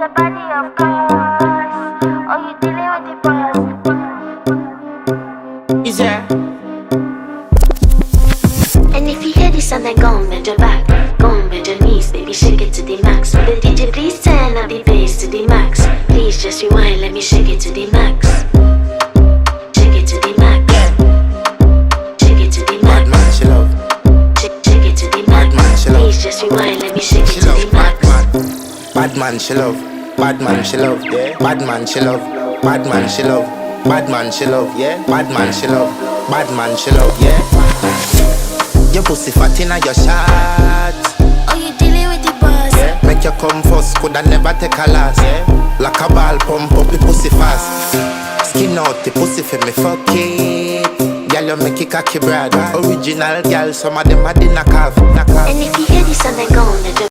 the body, of course. Oh, you dealing with the boss. Is there? And if you hear this sound, then go on, bend your back. Go on, bend your knees, baby, shake it to the max. Will the DJ please turn up the bass to the max? Please just rewind, let me shake it to the max. Shake it to the max. Shake it to the Bad max. man, she love. Shake it to the Bad man, max. she love. Please just rewind, let me shake She it to love. the max. Bad man, she love. Bad man, she love. Yeah. Bad man, she love. Bad man, she love. Bad man, she love. Yeah. Bad man, she love. Bad man, she love. Yeah. Your pussy fat inna your shot. Oh, you dealing with the boss. Yeah. Make you come first, coulda never take a last. Yeah. Like a ball, pump up the pussy fast. Skin out the pussy for me, fuck it. Girl, you make it cocky, brother. Original girl, some of them are the knock off. And if you hear this sound, then go on,